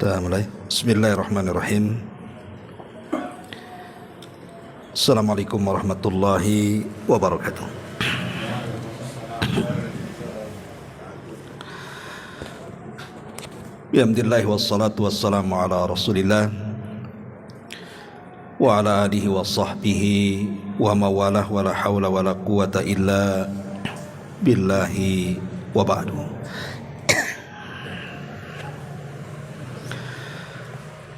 Kita mulai. Bismillahirrahmanirrahim. Assalamualaikum warahmatullahi wabarakatuh. Bihamdillah wassalatu wassalamu ala rasulillah wa ala alihi wa sahbihi wa mawalah wa la hawla wa la quwata illa billahi wa ba'du.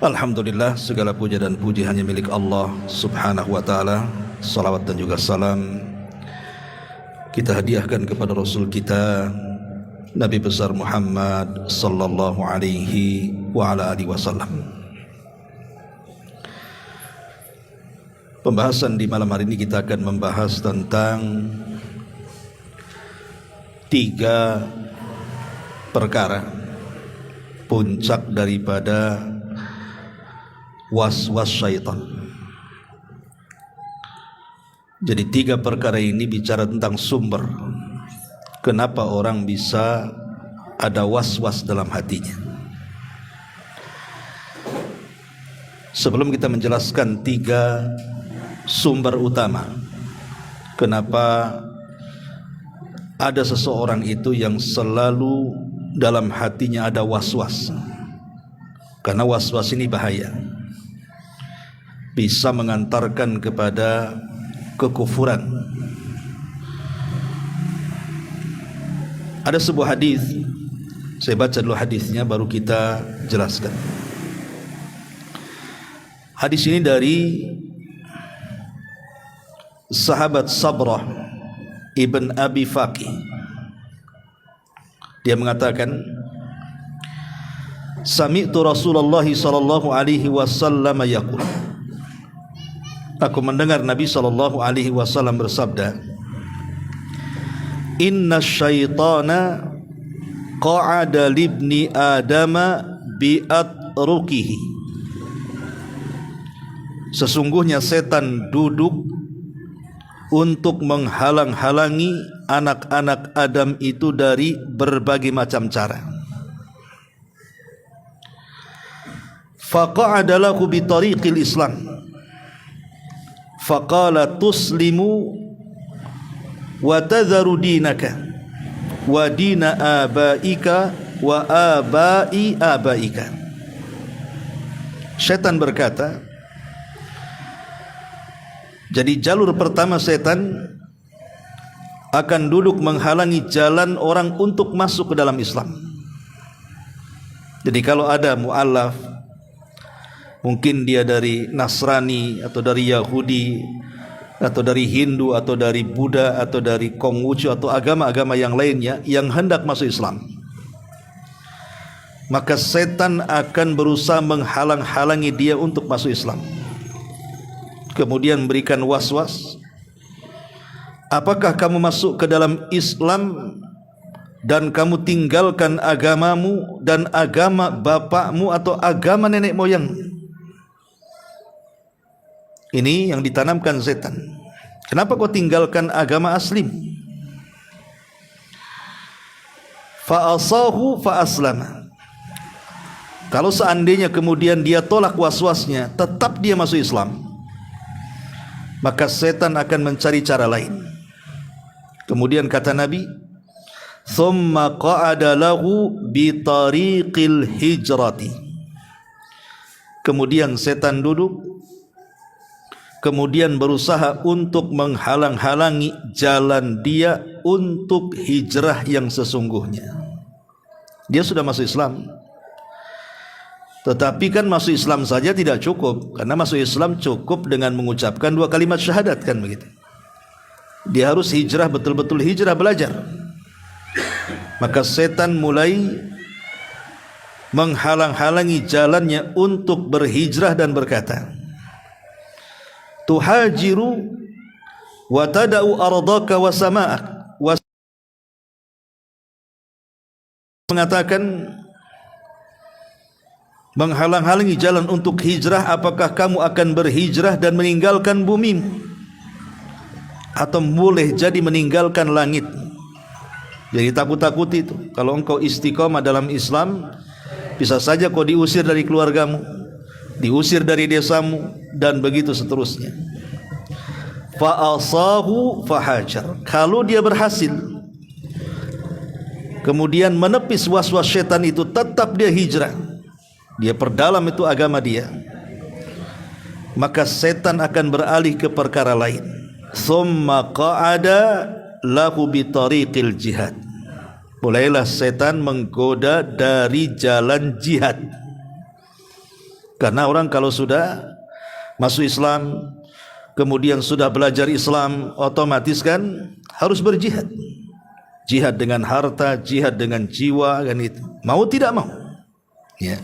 Alhamdulillah, segala puja dan puji hanya milik Allah subhanahu wa ta'ala. Salawat dan juga salam kita hadiahkan kepada Rasul kita Nabi besar Muhammad sallallahu alaihi wa ala alihi wasallam. Pembahasan di malam hari ini kita akan membahas tentang 3 perkara puncak daripada was-was syaitan. Jadi 3 perkara ini bicara tentang sumber kenapa orang bisa ada was-was dalam hatinya. Sebelum kita menjelaskan 3 sumber utama kenapa ada seseorang itu yang selalu dalam hatinya ada was-was, karena was-was ini bahaya, bisa mengantarkan kepada kekufuran. Ada sebuah hadis, saya baca dulu hadisnya baru kita jelaskan. Hadis ini dari sahabat Sabrah ibn Abi Faqih. Dia mengatakan, sami'tu Rasulullah sallallahu alaihi wasallam yaqul, aku mendengar Nabi sallallahu alaihi wasallam bersabda, inna syaitana qa'ada libni adama bi'atrukihi, sesungguhnya setan duduk untuk menghalang-halangi anak-anak Adam itu dari berbagai macam cara. Faqa'ada lahu bi tariqil Islam faqala tuslimu wa tadharu dinaka wa dina abaika wa abai abaika. Setan berkata, jadi jalur pertama setan akan duduk menghalangi jalan orang untuk masuk ke dalam Islam. Jadi kalau ada mu'allaf, mungkin dia dari Nasrani atau dari Yahudi atau dari Hindu atau dari Buddha atau dari Konghucu atau agama-agama yang lainnya yang hendak masuk Islam, maka setan akan berusaha menghalang-halangi dia untuk masuk Islam. Kemudian memberikan was-was, apakah kamu masuk ke dalam Islam dan kamu tinggalkan agamamu dan agama bapakmu atau agama nenek moyang? Ini yang ditanamkan setan. Kenapa kau tinggalkan agama asli? Fa'asahu fa'aslama. Kalau seandainya kemudian dia tolak was-wasnya, tetap dia masuk Islam, maka setan akan mencari cara lain. Kemudian kata Nabi, thumma qa'ada lahu bi tariqil hijrati. Kemudian setan duduk, kemudian berusaha untuk menghalang-halangi jalan dia untuk hijrah yang sesungguhnya. Dia sudah masuk Islam, tetapi kan masuk Islam saja tidak cukup, karena masuk Islam cukup dengan mengucapkan 2 kalimat syahadat, kan begitu. Dia harus hijrah, betul-betul hijrah, belajar. Maka setan mulai menghalang-halangi jalannya untuk berhijrah dan berkata, tuhajiru wa tada'u ardaka wa sama'ak. Mengatakan, menghalang-halangi jalan untuk hijrah, apakah kamu akan berhijrah dan meninggalkan bumi, atau boleh jadi meninggalkan langit? Jadi takut-takut itu. Kalau engkau istiqomah dalam Islam, Bisa saja kau diusir dari keluargamu, diusir dari desamu, dan begitu seterusnya. Fa'asahu fahajar. Kalau dia berhasil kemudian menepis was-was syaitan itu, tetap dia hijrah, dia perdalam itu agama dia, maka setan akan beralih ke perkara lain. Thumma qa'ada lahu bitariqil jihad. Mulailah setan menggoda dari jalan jihad. Karena orang kalau sudah masuk Islam, kemudian sudah belajar Islam, otomatis kan harus berjihad. Jihad dengan harta, jihad dengan jiwa, kan itu. Mau tidak mau. Ya.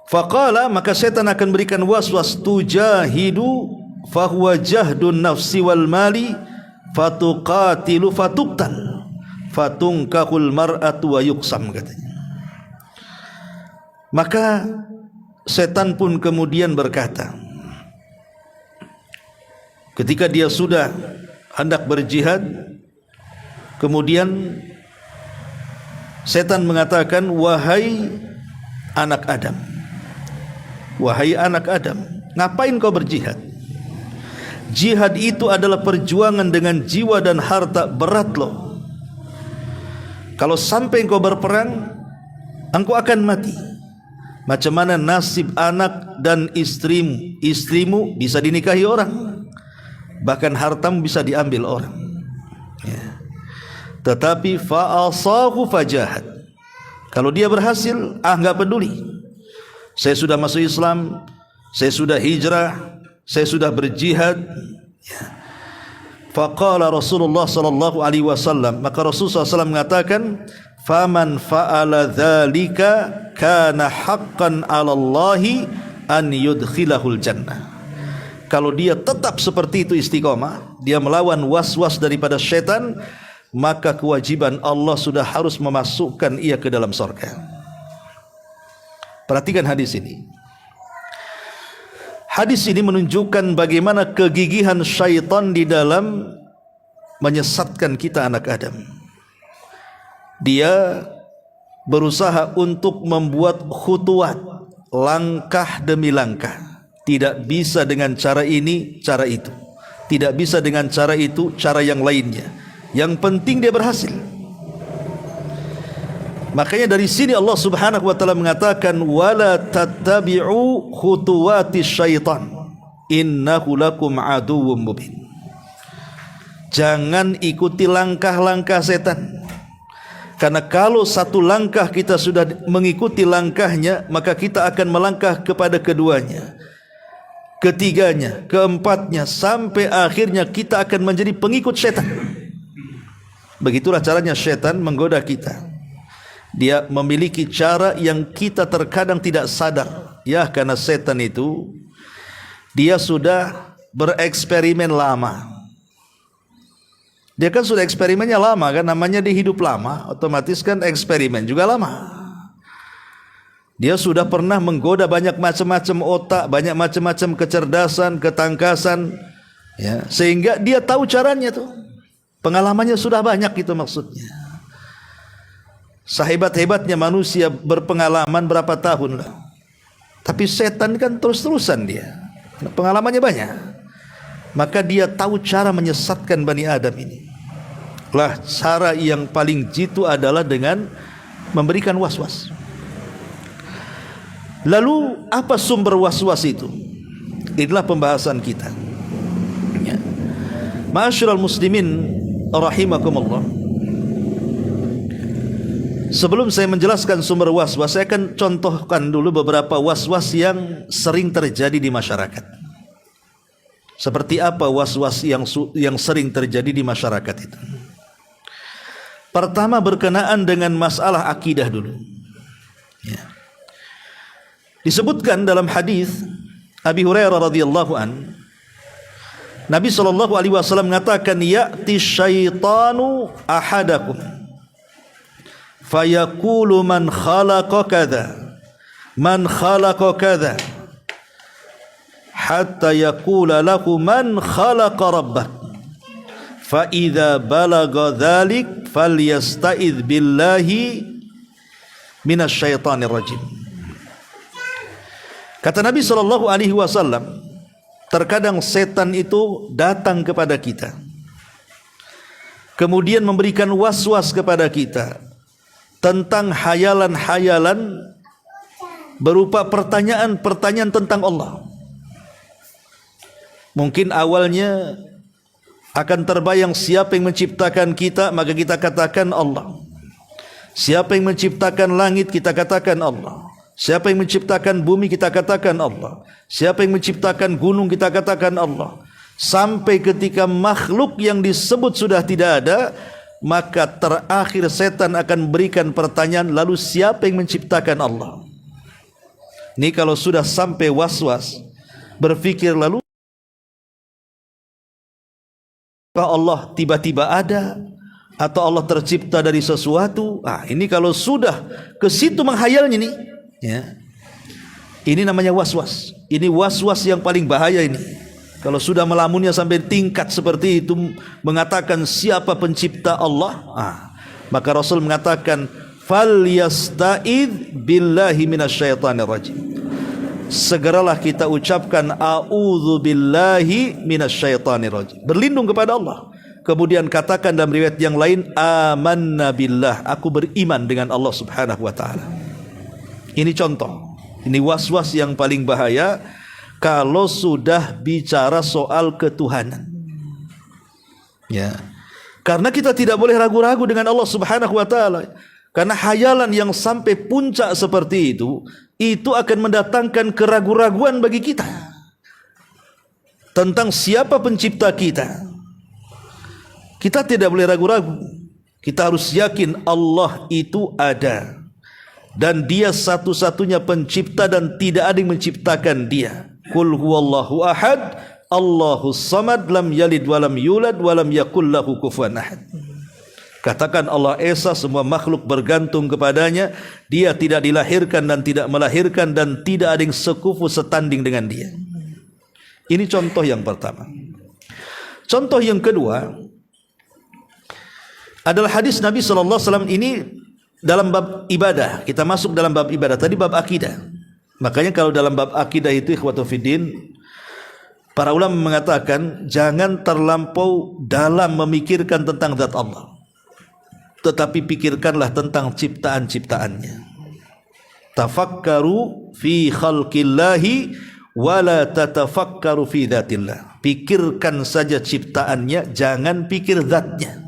Faqala, maka setan akan berikan waswas, tujahidu fahuwa jahdun nafsi wal mali fatuqatilu fatuqtal fatungkahul mar'atu wa yuqsam, katanya. Maka setan pun kemudian berkata, ketika dia sudah hendak berjihad, kemudian setan mengatakan, wahai anak Adam, wahai anak Adam, ngapain kau berjihad? Jihad itu adalah perjuangan dengan jiwa dan harta, berat loh. Kalau sampai engkau berperang, engkau akan mati. Macam mana nasib anak dan istrimu? Istrimu bisa dinikahi orang, bahkan hartamu bisa diambil orang, ya. Tetapi fa'asahu fajahad. Kalau dia berhasil, enggak peduli, saya sudah masuk Islam, saya sudah hijrah, saya sudah berjihad, ya. Faqala Rasulullah sallallahu alaihi wasallam, maka Rasulullah SAW mengatakan, faman fa'ala dzalika kana haqqan 'ala Allahi an yudkhilahul jannah. Kalau dia tetap seperti itu istiqomah, dia melawan was-was daripada syaitan, maka kewajiban Allah sudah harus memasukkan ia ke dalam surga. Perhatikan hadis ini. Hadis ini menunjukkan bagaimana kegigihan syaitan di dalam menyesatkan kita anak Adam. Dia berusaha untuk membuat khutuwat, langkah demi langkah. Tidak bisa dengan cara ini, cara itu. Tidak bisa dengan cara itu, cara yang lainnya. Yang penting dia berhasil. Makanya dari sini Allah Subhanahu wa taala mengatakan, wala tattabi'u khutuwatis syaitan innahu lakum aduwwum mubin. Jangan ikuti langkah-langkah setan. Karena kalau satu langkah kita sudah mengikuti langkahnya, maka kita akan melangkah kepada keduanya, ketiganya, keempatnya, sampai akhirnya kita akan menjadi pengikut setan. Begitulah caranya setan menggoda kita. Dia memiliki cara yang kita terkadang tidak sadar, ya, karena setan itu dia sudah bereksperimen lama. Dia kan sudah eksperimennya lama kan, namanya dia hidup lama, otomatis kan eksperimen juga lama. Dia sudah pernah menggoda banyak macam-macam otak, banyak macam-macam kecerdasan, ketangkasan, ya, sehingga dia tahu caranya tuh. Pengalamannya sudah banyak, itu maksudnya. Sehebat-hebatnya manusia berpengalaman berapa tahun lah. Tapi setan kan terus-terusan dia, pengalamannya banyak. Maka dia tahu cara menyesatkan Bani Adam ini. Lah, cara yang paling jitu adalah dengan memberikan was-was. Lalu apa sumber was-was itu? Inilah pembahasan kita, ya. Ma'asyiral muslimin rahimakumullah. Sebelum saya menjelaskan sumber was-was, saya akan contohkan dulu beberapa was-was yang sering terjadi di masyarakat. Seperti apa was-was yang sering terjadi di masyarakat itu? Pertama, berkenaan dengan masalah akidah dulu, ya. Disebutkan dalam hadis Abi Hurairah radhiyallahu an, Nabi sallallahu alaihi wasallam mengatakan, ya'ti syaitanu ahadakum fayaqulu man khalaqa kadza man khalaqa kadza hatta yaqula lahu man khalaqa rabbak fa idza balagha dzalik falyasta'idz billahi minasyaitonir rajim. Kata Nabi SAW, terkadang setan itu datang kepada kita, kemudian memberikan was-was kepada kita tentang hayalan-hayalan berupa pertanyaan-pertanyaan tentang Allah. Mungkin awalnya akan terbayang siapa yang menciptakan kita, maka kita katakan Allah. Siapa yang menciptakan langit, kita katakan Allah. Siapa yang menciptakan bumi, kita katakan Allah. Siapa yang menciptakan gunung, kita katakan Allah. Sampai ketika makhluk yang disebut sudah tidak ada, maka terakhir setan akan berikan pertanyaan, lalu siapa yang menciptakan Allah? Ini kalau sudah sampai was-was, berpikir lalu Allah tiba-tiba ada, atau Allah tercipta dari sesuatu. Ini kalau sudah ke situ menghayalnya nih, ya, ini namanya was-was. Ini was-was yang paling bahaya ini. Kalau sudah melamunnya sampai tingkat seperti itu, mengatakan siapa pencipta Allah, maka Rasul mengatakan falyasta'idz billahi minasyaitonir rajim. Segeralah kita ucapkan a'udzu billahi minasyaitonir rajim, berlindung kepada Allah. Kemudian katakan dalam riwayat yang lain, amanna billah, aku beriman dengan Allah Subhanahu wa taala. Ini contoh. Ini was-was yang paling bahaya kalau sudah bicara soal ketuhanan. Ya. Karena kita tidak boleh ragu-ragu dengan Allah Subhanahu wa taala. Karena hayalan yang sampai puncak seperti itu akan mendatangkan keraguan-raguan bagi kita tentang siapa pencipta kita. Kita tidak boleh ragu-ragu. Kita harus yakin Allah itu ada, dan Dia satu-satunya pencipta dan tidak ada yang menciptakan Dia. Qul huwallahu ahad, Allahus samad, lam yalid walam yulad walam yakul lahu kufuwan ahad. Katakan Allah Esa, semua makhluk bergantung kepadanya. Dia tidak dilahirkan dan tidak melahirkan, dan tidak ada yang sekufu setanding dengan Dia. Ini contoh yang pertama. Contoh yang kedua adalah hadis Nabi SAW. Ini dalam bab ibadah. Kita masuk dalam bab ibadah. Tadi bab akidah. Makanya kalau dalam bab akidah itu, ikhwatu fiddin, para ulama mengatakan jangan terlampau dalam memikirkan tentang zat Allah, tetapi pikirkanlah tentang ciptaan-ciptaannya. Tafakkaru fi khalqillahi wala tatafakkaru fi dzatillah. Pikirkan saja ciptaannya, jangan pikir zatnya.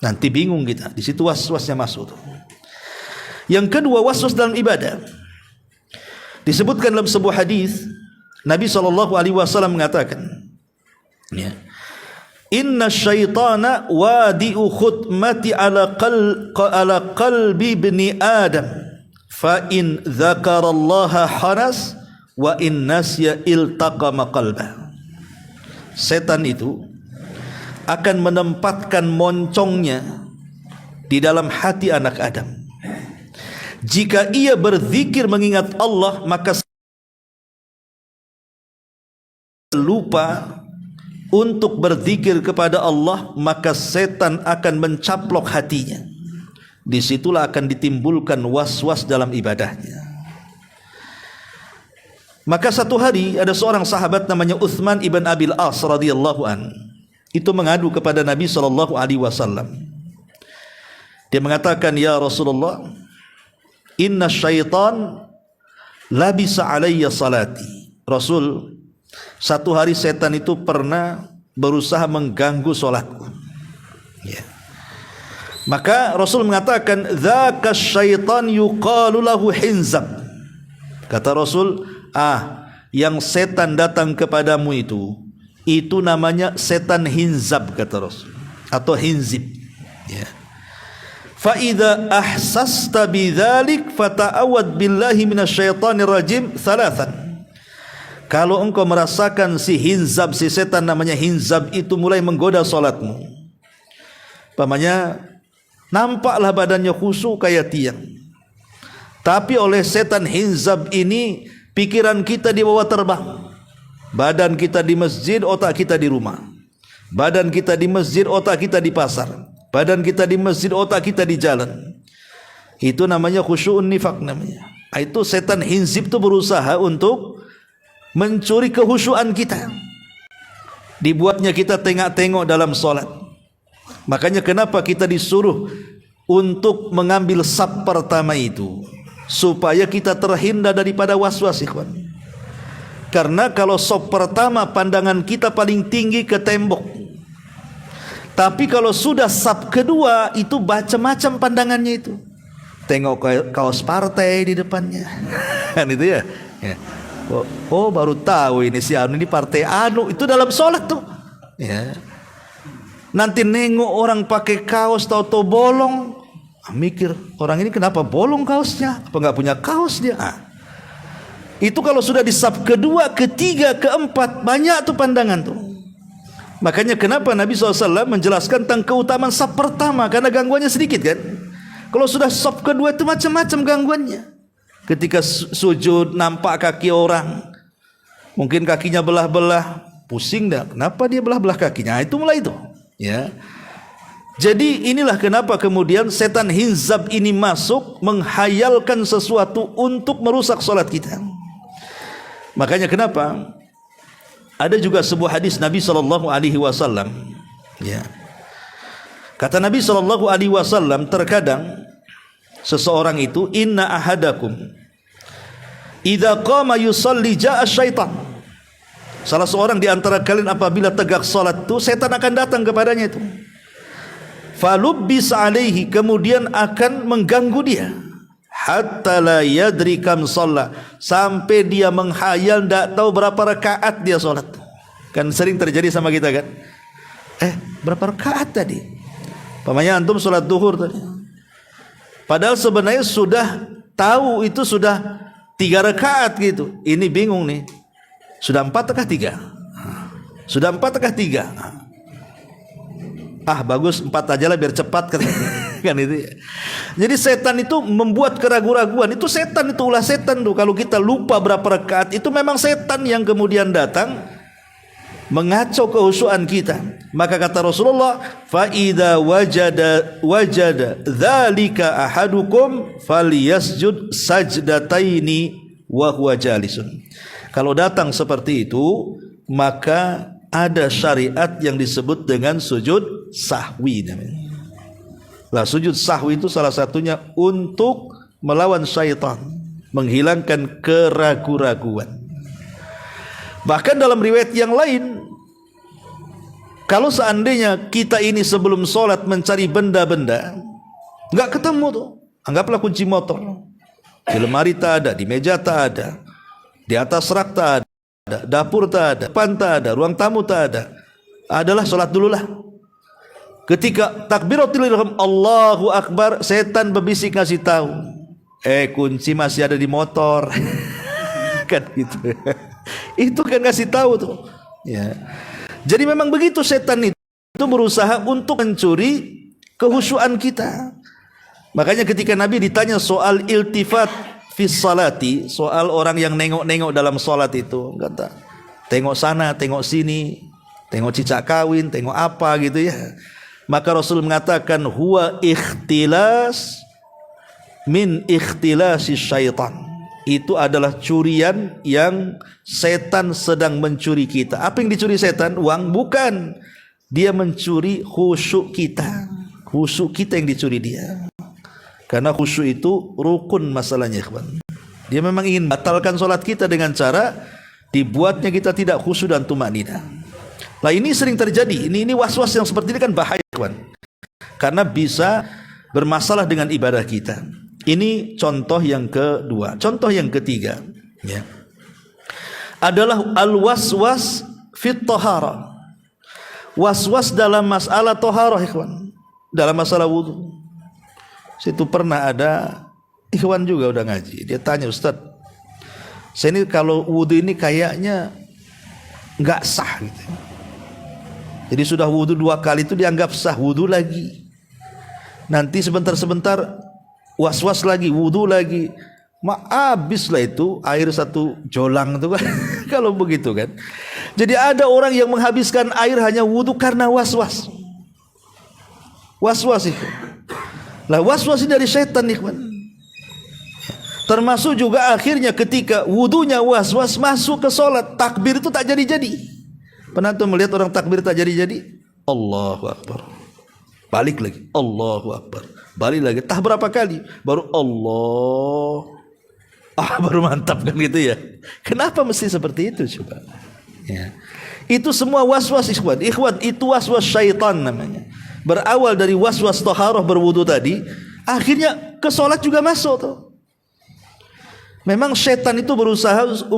Nanti bingung kita. Di situ was-wasnya masuk. Yang kedua, was-was dalam ibadah. Disebutkan dalam sebuah hadis, Nabi SAW mengatakan, ya, inna syaitana wadi'u khutmati ala qalbi ibni Adam, fa in dzakarallaha hanas wa in nasya iltaqama qalbah. Setan itu akan menempatkan moncongnya di dalam hati anak Adam. Jika ia berzikir mengingat Allah, maka lupa untuk berzikir kepada Allah, maka setan akan mencaplok hatinya. Disitulah akan ditimbulkan was-was dalam ibadahnya. Maka satu hari ada seorang sahabat namanya Utsman ibn Abil As radhiyallahu an. Itu mengadu kepada Nabi SAW. Dia mengatakan, ya Rasulullah, inna syaitan labisa alayya salati. Rasul, satu hari setan itu pernah berusaha mengganggu solatku. Ya. Maka Rasul mengatakan, dzaka syaitan yuqalu lahu hinzab. Kata Rasul, yang setan datang kepadamu itu namanya setan hinzab, kata Rasul, atau hinzib, ya. Fa idza ahsasta bidzalik fata'awad billahi minasyaitonir rajim thalathan. Kalau engkau merasakan si hinzab, si setan namanya hinzab itu mulai menggoda salatmu, umpamanya nampaklah badannya khusyuk kayak tiang, tapi oleh setan hinzab ini pikiran kita dibawa terbang. Badan kita di masjid, otak kita di rumah. Badan kita di masjid, otak kita di pasar. Badan kita di masjid, otak kita di jalan. Itu namanya khusyu'un nifaq namanya. Itu setan hinzib itu berusaha untuk mencuri kehusyuan kita. Dibuatnya kita tengok-tengok dalam solat. Makanya kenapa kita disuruh untuk mengambil saf pertama itu, supaya kita terhindar daripada was-was, ikhwan. Karena kalau saf pertama pandangan kita paling tinggi ke tembok. Tapi kalau sudah saf kedua itu macam-macam pandangannya itu. Tengok kaos partai di depannya. Kan itu ya. Oh, baru tahu ini si anu ini partai anu, itu dalam sholat tuh. Ya. Nanti nengok orang pakai kaos tahu-tahu bolong, mikir orang ini kenapa bolong kaosnya? Apa nggak punya kaos dia? Itu kalau sudah di saf kedua, ketiga, keempat, banyak tuh pandangan tuh. Makanya kenapa Nabi SAW menjelaskan tentang keutamaan saf pertama, karena gangguannya sedikit kan. Kalau sudah saf kedua itu macam-macam gangguannya. Ketika sujud nampak kaki orang, mungkin kakinya belah-belah, pusing dah. Kenapa dia belah-belah kakinya? Itu mulai itu. Ya. Jadi inilah kenapa kemudian setan hinzab ini masuk menghayalkan sesuatu untuk merusak solat kita. Makanya kenapa ada juga sebuah hadis Nabi SAW. Ya. Kata Nabi SAW, terkadang seseorang itu, inna ahadakum idza qama yusalli jaa syaitan. Salah seorang di antara kalian apabila tegak salat itu, setan akan datang kepadanya itu. Falubbis alaihi, kemudian akan mengganggu dia. Hatta la yadri kam shalla, sampai dia menghayal tidak tahu berapa rakaat dia salat. Kan sering terjadi sama kita kan. Berapa rakaat tadi? Pamannya antum salat duhur tadi. Padahal sebenarnya sudah tahu itu sudah 3 rakaat gitu. Ini bingung nih. Sudah 4 atau 3? Sudah 4 atau 3? Bagus 4 aja lah biar cepat kan itu. Jadi setan itu membuat keraguan-raguan. Itu setan, itu ulah setan tuh. Kalau kita lupa berapa rakaat, itu memang setan yang kemudian datang mengacau kehusuan kita. Maka kata Rasulullah, fa idza wajada dzalika ahadukum falyasjud sajdataini wa huwa jalisun. Kalau datang seperti itu, maka ada syariat yang disebut dengan sujud sahwi namanya. Lah sujud sahwi itu salah satunya untuk melawan syaitan, menghilangkan keraguan-raguan. Bahkan dalam riwayat yang lain, kalau seandainya kita ini sebelum sholat mencari benda-benda, nggak ketemu tuh, anggaplah kunci motor, di lemari tak ada, di meja tak ada, di atas rak tak ada, dapur tak ada, depan tak ada, ruang tamu tak ada, adalah sholat dululah. Ketika takbiratul ihram Allahu Akbar, setan berbisik ngasih tahu, kunci masih ada di motor. Kan gitu. Itu kan ngasih tahu tuh. Ya. Jadi memang begitu setan itu berusaha untuk mencuri kehusuan kita. Makanya ketika Nabi ditanya soal iltifat fis salati, soal orang yang nengok-nengok dalam salat itu, kata tengok sana, tengok sini, tengok cicak kawin, tengok apa gitu ya. Maka Rasul mengatakan huwa ikhtilas min ikhtilasi syaitan. Itu adalah curian yang setan sedang mencuri kita. Apa yang dicuri setan? Uang? Bukan. Dia mencuri khusyuk kita. Khusyuk kita yang dicuri dia. Karena khusyuk itu rukun masalahnya, ikhwan. Dia memang ingin batalkan solat kita dengan cara dibuatnya kita tidak khusyuk dan tumakninah. Nah ini sering terjadi. Ini was-was yang seperti ini kan bahaya, ikhwan. Karena bisa bermasalah dengan ibadah kita. Ini contoh yang kedua. Contoh yang ketiga, ya, adalah al-waswas fit taharah. Was-was dalam masalah taharah, ikhwan. Dalam masalah wudu. Situ pernah ada ikhwan juga udah ngaji. Dia tanya, Ustaz, saya ini kalau wudu ini kayaknya nggak sah gitu. Jadi sudah wudu 2 kali itu dianggap sah, wudu lagi. Nanti sebentar-sebentar was-was lagi, wudu lagi, habislah itu air 1 jolang itu kan. Kalau begitu kan. Jadi ada orang yang menghabiskan air hanya wudu karena was-was. Was-was itu. Lah was-was ini dari setan, ikhwan. Termasuk juga akhirnya ketika wudunya was-was masuk ke sholat, takbir itu tak jadi-jadi. Pernah tuh melihat orang takbir tak jadi-jadi? Allahu Akbar. Balik lagi, Allahu Akbar. Balik lagi, tah berapa kali? Baru Allah. Baru mantap kan gitu ya. Kenapa mesti seperti itu coba? Ya. Itu semua was-was ikhwan. Ikhwan, itu was-was syaitan namanya. Berawal dari was-was taharah berwudu tadi, akhirnya ke sholat juga masuk tuh. Memang setan itu berusaha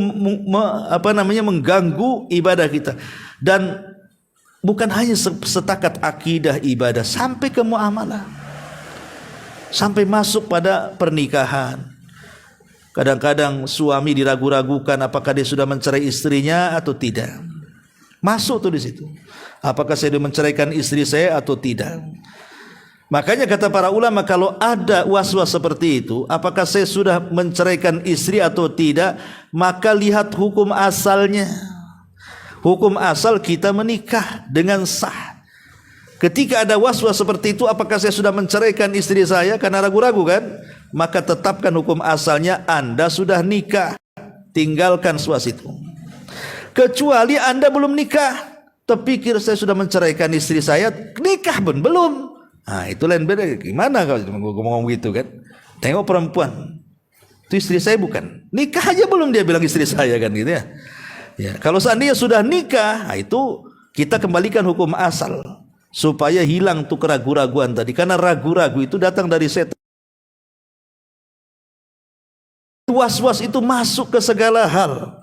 mengganggu ibadah kita, dan bukan hanya setakat akidah ibadah, sampai ke muamalah, sampai masuk pada pernikahan. Kadang-kadang suami diragu-ragukan apakah dia sudah mencerai istrinya atau tidak. Masuk tuh di situ. Apakah saya sudah menceraikan istri saya atau tidak? Makanya kata para ulama, kalau ada was-was seperti itu, apakah saya sudah menceraikan istri atau tidak, maka lihat hukum asalnya. Hukum asal kita menikah dengan sah. Ketika ada was-was seperti itu, apakah saya sudah menceraikan istri saya, karena ragu-ragu kan, maka tetapkan hukum asalnya, Anda sudah nikah. Tinggalkan was-was itu. Kecuali Anda belum nikah, terpikir saya sudah menceraikan istri saya, nikah pun belum. Nah, itu lain beda. Gimana kalau ngomong gitu kan? Tengok perempuan, itu istri saya bukan. Nikah aja belum dia bilang istri saya kan gitu ya. Ya, kalau seandainya sudah nikah, nah itu kita kembalikan hukum asal supaya hilang tuh keraguan-raguan tadi. Karena ragu-ragu itu datang dari setan. Was-was itu masuk ke segala hal,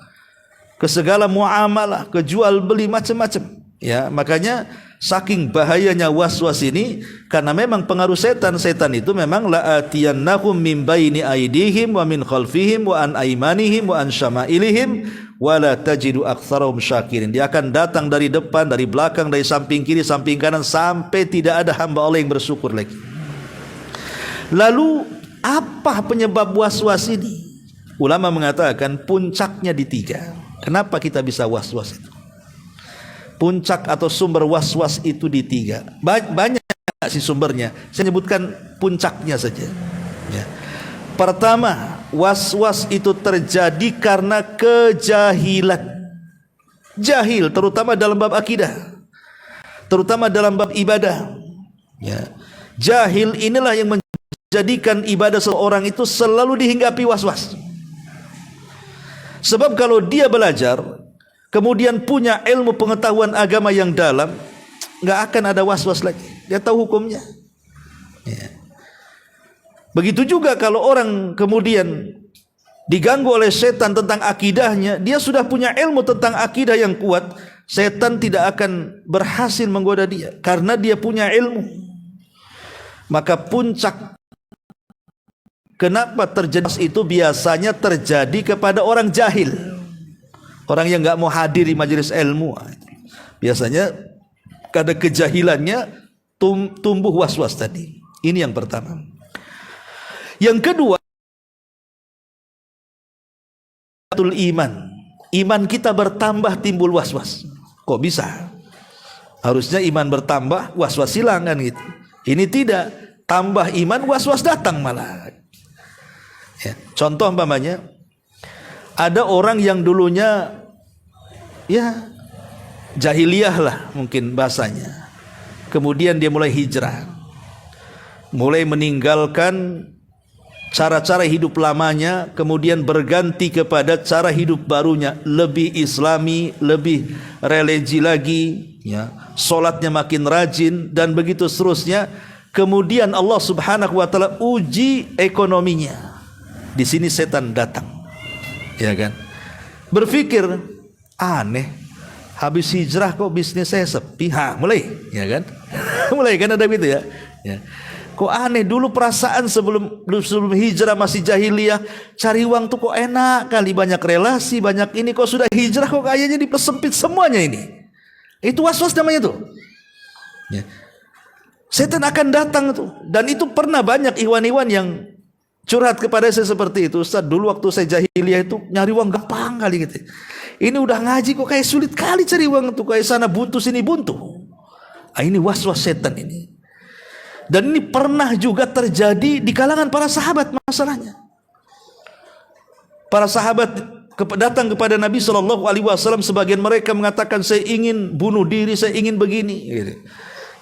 ke segala muamalah, ke jual beli macam-macam. Ya, makanya saking bahayanya was-was ini, karena memang pengaruh setan. Setan itu memang la'atiyannahum min baini aidihim wa min khalfihim wa an aimanihim wa an syama'ilihim wa la tajidu aktsarahum syakirin. Dia akan datang dari depan, dari belakang, dari samping kiri, samping kanan, sampai tidak ada hamba Allah yang bersyukur lagi. Lalu apa penyebab was-was ini? Ulama mengatakan puncaknya di 3. Kenapa kita bisa was-was itu? Puncak atau sumber was-was itu di 3. Banyak sih sumbernya. Saya sebutkan puncaknya saja. Ya. Pertama, was-was itu terjadi karena kejahilan. Jahil, terutama dalam bab akidah, terutama dalam bab ibadah. Ya. Jahil inilah yang menjadikan ibadah seorang itu selalu dihinggapi was-was. Sebab kalau dia belajar, kemudian punya ilmu pengetahuan agama yang dalam, nggak akan ada was-was lagi. Dia tahu hukumnya. Ya. Begitu juga kalau orang kemudian diganggu oleh setan tentang akidahnya, dia sudah punya ilmu tentang akidah yang kuat, setan tidak akan berhasil menggoda dia karena dia punya ilmu. Maka puncak kenapa terjadi itu biasanya terjadi kepada orang jahil, orang yang nggak mau hadir di majelis ilmu. Biasanya karena kejahilannya tumbuh was-was tadi. Ini yang pertama. Yang kedua, iman kita bertambah timbul was-was. Kok bisa? Harusnya iman bertambah, was-was hilang kan gitu. Ini tidak, tambah iman, was-was datang malah. Ya, contoh umpamanya, ada orang yang dulunya ya jahiliyah lah mungkin bahasanya. Kemudian dia mulai hijrah, mulai meninggalkan cara-cara hidup lamanya, kemudian berganti kepada cara hidup barunya, lebih islami, lebih religi lagi, ya, solatnya makin rajin dan begitu seterusnya. Kemudian Allah Subhanahu wa taala uji ekonominya. Di sini setan datang, ya kan? Berpikir aneh, habis hijrah kok bisnis saya sepi, mulai, ya kan? Mulai kan ada gitu ya. Ya. Kok aneh, dulu perasaan sebelum hijrah masih jahiliyah, cari uang tuh kok enak kali, banyak relasi, banyak ini, kok sudah hijrah kok kayaknya dipersempit semuanya ini. Itu was-was namanya tuh. Ya. Setan akan datang tuh, dan itu pernah banyak ikhwan-ikhwan yang curhat kepada saya seperti itu. Ustaz, dulu waktu saya jahiliyah itu nyari uang gampang kali gitu. Ini udah ngaji kok kayak sulit kali cari uang tuh, kayak sana buntu sini buntu. Ini was-was setan ini. Dan ini pernah juga terjadi di kalangan para sahabat masalahnya. Para sahabat datang kepada Nabi SAW, sebagian mereka mengatakan, saya ingin bunuh diri, saya ingin begini.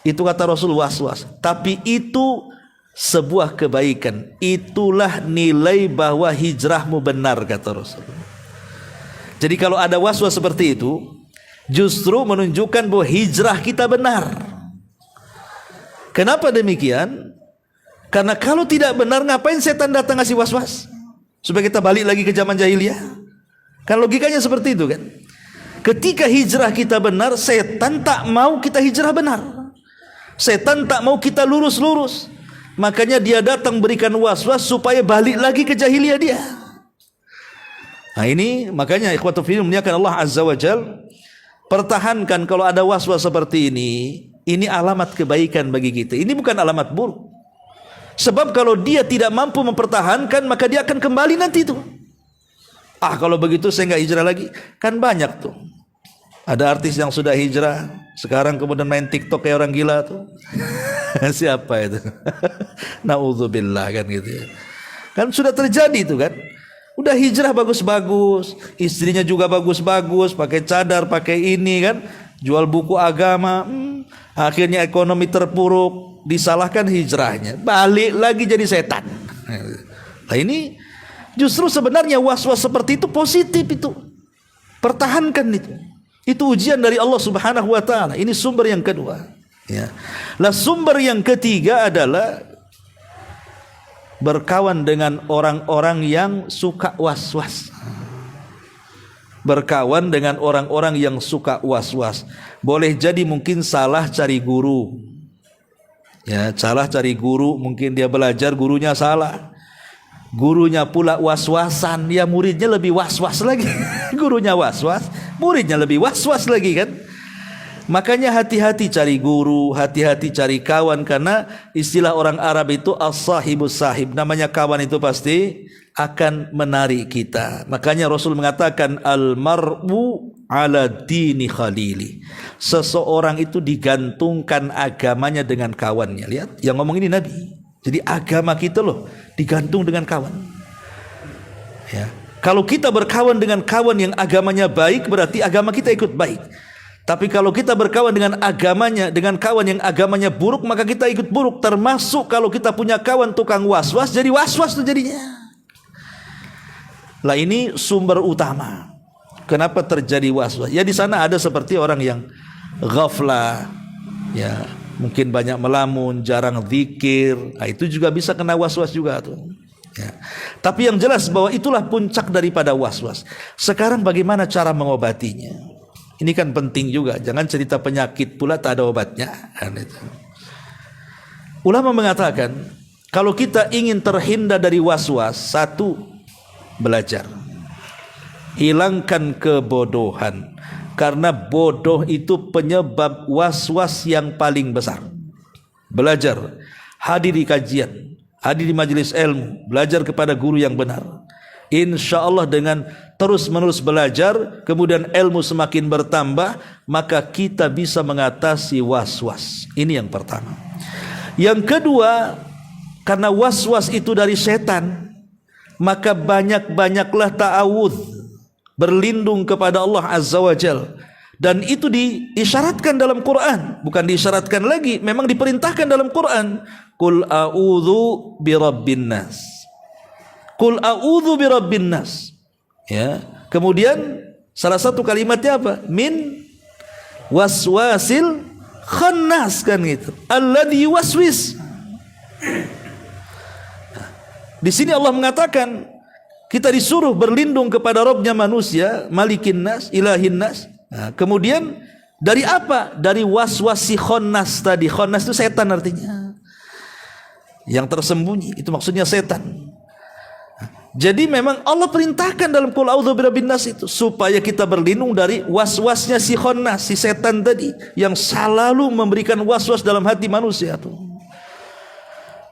Itu kata Rasul, was-was. Tapi itu sebuah kebaikan. Itulah nilai bahwa hijrahmu benar, kata Rasul. Jadi kalau ada was-was seperti itu, justru menunjukkan bahwa hijrah kita benar. Kenapa demikian? Karena kalau tidak benar, ngapain setan datang ngasih was-was? Supaya kita balik lagi ke zaman jahiliyah. Kan logikanya seperti itu kan. Ketika hijrah kita benar, setan tak mau kita hijrah benar. Setan tak mau kita lurus-lurus. Makanya dia datang berikan was-was supaya balik lagi ke jahiliyah dia. Nah ini makanya ikhwatu fillah muliakan Allah Azza wa Jal, pertahankan kalau ada was-was seperti ini alamat kebaikan bagi kita. Ini bukan alamat buruk. Sebab kalau dia tidak mampu mempertahankan, maka dia akan kembali nanti itu. Kalau begitu saya nggak hijrah lagi. Kan banyak tuh. Ada artis yang sudah hijrah, sekarang kemudian main TikTok kayak orang gila tuh. Siapa itu? Naudzubillah kan gitu ya. Kan sudah terjadi itu kan. Udah hijrah bagus-bagus, istrinya juga bagus-bagus, pakai cadar, pakai ini kan, jual buku agama, akhirnya ekonomi terpuruk, disalahkan hijrahnya, balik lagi jadi setan. Nah ini justru sebenarnya was-was seperti itu positif itu. Pertahankan itu. Itu ujian dari Allah Subhanahu wa taala. Ini sumber yang kedua, ya. Lah sumber yang ketiga adalah berkawan dengan orang-orang yang suka was-was. Berkawan dengan orang-orang yang suka was-was. Boleh jadi mungkin salah cari guru. Ya, salah cari guru, mungkin dia belajar gurunya salah. Gurunya pula was-wasan, ya muridnya lebih was-was lagi. Gurunya was-was, muridnya lebih was-was lagi kan. Makanya hati-hati cari guru, hati-hati cari kawan, karena istilah orang Arab itu as-sahibus sahib. Namanya kawan itu pasti akan menarik kita. Makanya Rasul mengatakan al-mar'u ala dini khalili. Seseorang itu digantungkan agamanya dengan kawannya. Lihat, yang ngomong ini Nabi. Jadi agama kita loh digantung dengan kawan. Ya. Kalau kita berkawan dengan kawan yang agamanya baik, berarti agama kita ikut baik. Tapi kalau kita berkawan dengan agamanya, dengan kawan yang agamanya buruk, maka kita ikut buruk. Termasuk kalau kita punya kawan tukang was-was, jadi was-was tuh jadinya. Lah ini sumber utama. Kenapa terjadi was-was? Ya di sana ada seperti orang yang ghaflah, ya mungkin banyak melamun, jarang zikir. Nah, itu juga bisa kena was-was juga tuh. Ya. Tapi yang jelas bahwa itulah puncak daripada was-was. Sekarang bagaimana cara mengobatinya? Ini kan penting juga. Jangan cerita penyakit pula tak ada obatnya. Ulama mengatakan, kalau kita ingin terhindar dari was-was, satu, belajar. Hilangkan kebodohan. Karena bodoh itu penyebab was-was yang paling besar. Belajar, hadir di kajian, hadir di majelis ilmu, belajar kepada guru yang benar. Insya Allah dengan terus-menerus belajar, kemudian ilmu semakin bertambah, maka kita bisa mengatasi was-was. Ini yang pertama. Yang kedua, karena was-was itu dari setan, maka banyak-banyaklah ta'awudz, berlindung kepada Allah Azza wa Jal. Dan itu diisyaratkan dalam Quran. Bukan diisyaratkan lagi, memang diperintahkan dalam Quran. Qul a'udzu birabbin nas. Qul a'udzu birabbin nas. Ya. Kemudian salah satu kalimatnya apa? Min waswasil khannas, kan gitu. Alladzi waswis. Di sini Allah mengatakan kita disuruh berlindung kepada Rabbnya manusia, Malikin nas, Ilahin nas. Nah, kemudian dari apa? Dari waswas si khannas tadi. Khannas itu setan artinya. Yang tersembunyi, itu maksudnya setan. Jadi memang Allah perintahkan dalam Qul a'udzu birabbin nas itu supaya kita berlindung dari waswasnya si khannas, si setan tadi yang selalu memberikan waswas dalam hati manusia tuh.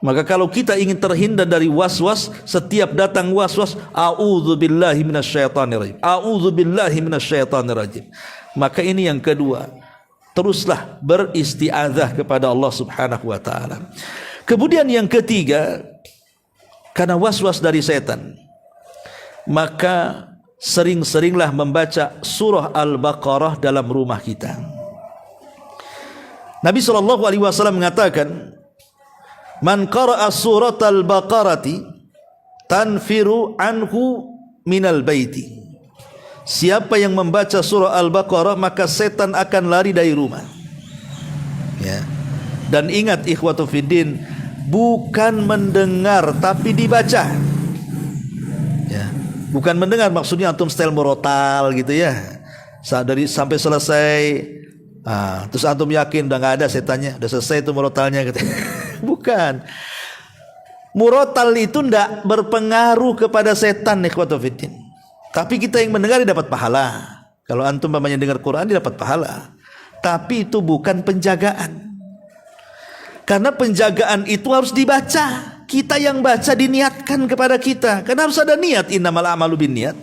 Maka kalau kita ingin terhindar dari was-was, setiap datang was-was, a'udzubillahi minasyaitonir rajim. A'udzubillahi minasyaitonir rajim. Maka ini yang kedua. Teruslah beristiazah kepada Allah Subhanahu wa taala. Kemudian yang ketiga, karena was-was dari setan, maka sering-seringlah membaca surah Al-Baqarah dalam rumah kita. Nabi SAW mengatakan, man qara'a surat Al-Baqarati tanfiru anhu minal baiti. Siapa yang membaca surah Al-Baqarah maka setan akan lari dari rumah. Ya. Dan ingat ikhwatu fiddin, bukan mendengar tapi dibaca. Ya. Bukan mendengar maksudnya antum style murotal gitu ya. Dari sampai selesai, terus antum yakin udah nggak ada setannya, udah selesai itu murotalnya gitu. Bukan. Murotal itu tidak berpengaruh kepada setan ikhwatu fiddin. Tapi kita yang mendengar dapat pahala. Kalau antum namanya dengar Quran dapat pahala. Tapi itu bukan penjagaan. Karena penjagaan itu harus dibaca. Kita yang baca diniatkan kepada kita. Karena harus ada niat. Innamal a'malu binniyat.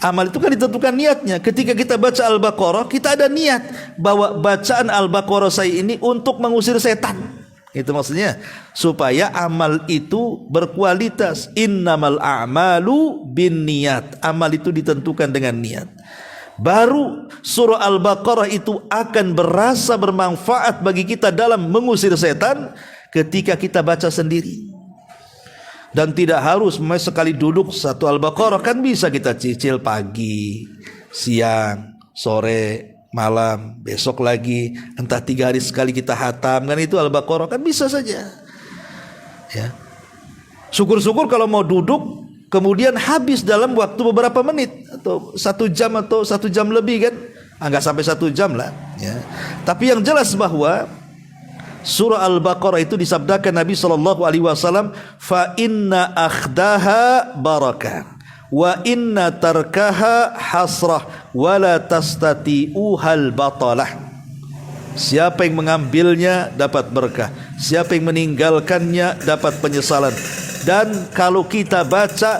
Amal itu kan ditentukan niatnya. Ketika kita baca Al-Baqarah, kita ada niat bahwa bacaan Al-Baqarah saya ini untuk mengusir setan. Itu maksudnya supaya amal itu berkualitas. Innamal a'malu binniyat. Amal itu ditentukan dengan niat. Baru surah Al-Baqarah itu akan berasa bermanfaat bagi kita dalam mengusir setan ketika kita baca sendiri. Dan tidak harus sekali duduk satu Al-Baqarah, kan bisa kita cicil pagi, siang, sore, malam, besok lagi, entah 3 hari sekali kita hatam, kan itu Al-Baqarah, kan bisa saja. Ya. Syukur-syukur kalau mau duduk kemudian habis dalam waktu beberapa menit atau 1 jam atau 1 jam lebih kan, enggak sampai 1 jam lah ya. Tapi yang jelas bahwa surah Al-Baqarah itu disabdakan Nabi SAW, fa inna akhdaha barakah wa inna tarkaha hasrah wa la tastati'uhal batalah. Siapa yang mengambilnya dapat berkah, siapa yang meninggalkannya dapat penyesalan. Dan kalau kita baca,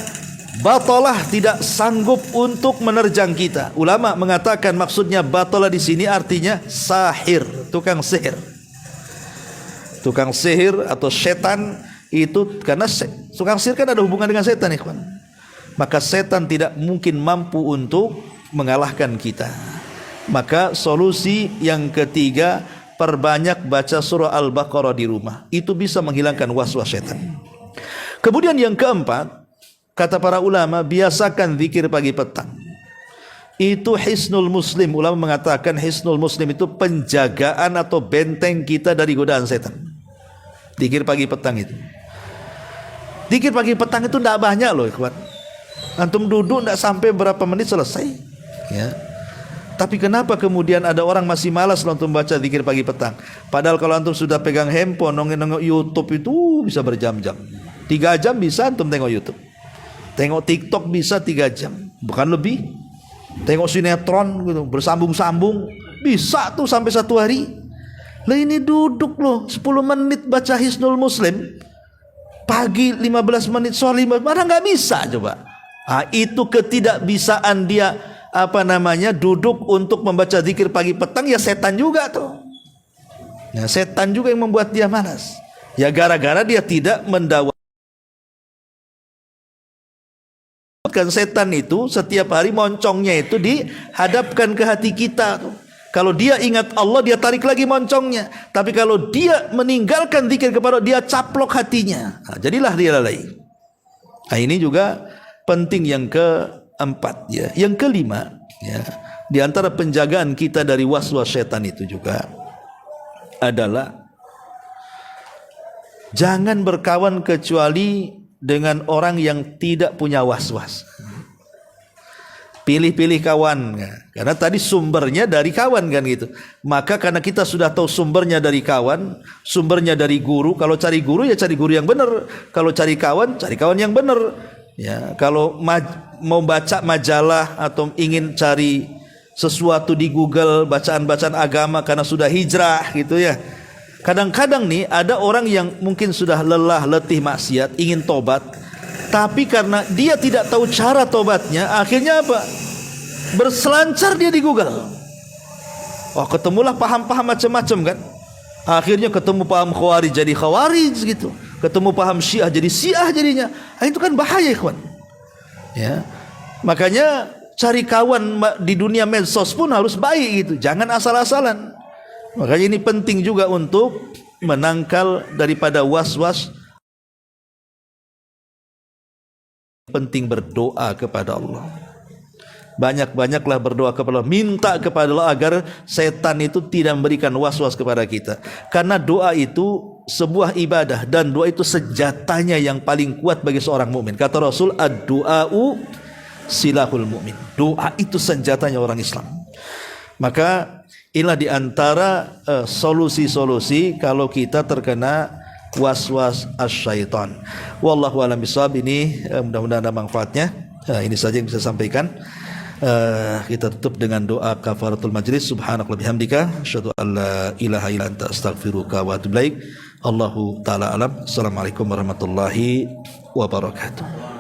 batalah tidak sanggup untuk menerjang kita. Ulama mengatakan maksudnya batalah di sini artinya sahir, tukang sihir. Tukang sihir atau setan itu, karena tukang sihir kan ada hubungan dengan setan, ikhwan. Maka setan tidak mungkin mampu untuk mengalahkan kita. Maka solusi yang ketiga, perbanyak baca surah Al-Baqarah di rumah. Itu bisa menghilangkan was-was setan. Kemudian yang keempat, kata para ulama, biasakan zikir pagi petang. Itu hisnul muslim. Ulama mengatakan hisnul muslim itu penjagaan atau benteng kita dari godaan setan. Zikir pagi petang itu. Zikir pagi petang itu tidak banyak loh ikhwan. Antum duduk tidak sampai berapa menit selesai. Ya. Tapi kenapa kemudian ada orang masih malas untuk baca zikir pagi petang? Padahal kalau antum sudah pegang handphone, nongol YouTube itu bisa berjam-jam. 3 jam bisa antum tengok YouTube. Tengok TikTok bisa 3 jam, bukan lebih. Tengok sinetron gitu, bersambung-sambung, bisa tuh sampai 1 hari. Lah ini duduk loh 10 menit baca Hisnul Muslim. Pagi 15 menit, sore 15, mana nggak bisa coba. Itu ketidakbisaan dia duduk untuk membaca zikir pagi petang, ya setan juga tuh. Ya, setan juga yang membuat dia malas. Ya gara-gara dia tidak mendawat. Kan setan itu setiap hari moncongnya itu dihadapkan ke hati kita. Kalau dia ingat Allah, dia tarik lagi moncongnya. Tapi kalau dia meninggalkan zikir kepada Allah, dia caplok hatinya. Jadilah dia lalai. Ini juga penting yang keempat ya. Yang kelima ya, di antara penjagaan kita dari was-was setan itu juga adalah jangan berkawan kecuali dengan orang yang tidak punya was-was. Pilih-pilih kawan, karena tadi sumbernya dari kawan kan gitu. Maka karena kita sudah tahu sumbernya dari kawan, sumbernya dari guru. Kalau cari guru ya cari guru yang benar. Kalau cari kawan yang benar. Ya, kalau mau baca majalah atau ingin cari sesuatu di Google, bacaan-bacaan agama karena sudah hijrah gitu ya. Kadang-kadang nih ada orang yang mungkin sudah lelah, letih maksiat, ingin tobat, tapi karena dia tidak tahu cara tobatnya, akhirnya apa? Berselancar dia di Google. Ketemulah paham-paham macam-macam kan. Akhirnya ketemu paham Khawarij jadi Khawarij gitu. Ketemu paham Syiah jadi Syiah jadinya. Itu kan bahaya ikhwan. Ya. Makanya cari kawan di dunia medsos pun harus baik gitu, jangan asal-asalan. Makanya ini penting juga untuk menangkal daripada was-was. Penting berdoa kepada Allah. Banyak-banyaklah berdoa kepada Allah, minta kepada Allah agar setan itu tidak memberikan was-was kepada kita. Karena doa itu sebuah ibadah dan doa itu senjatanya yang paling kuat bagi seorang mukmin. Kata Rasul, ad-du'a'u silahul mukmin. Doa itu senjatanya orang Islam. Maka inilah di antara solusi-solusi kalau kita terkena was-was asyaitan. Wallahu a'lam bishawab. Ini mudah-mudahan ada manfaatnya. Ini saja yang bisa sampaikan. Kita tutup dengan doa kafaratul majlis. Subhanakallahumma bihamdika asyhadu an la ilaha illa anta astaghfiruka wa atubu ilaik. Allahu taala alam. Assalamualaikum warahmatullahi wabarakatuh.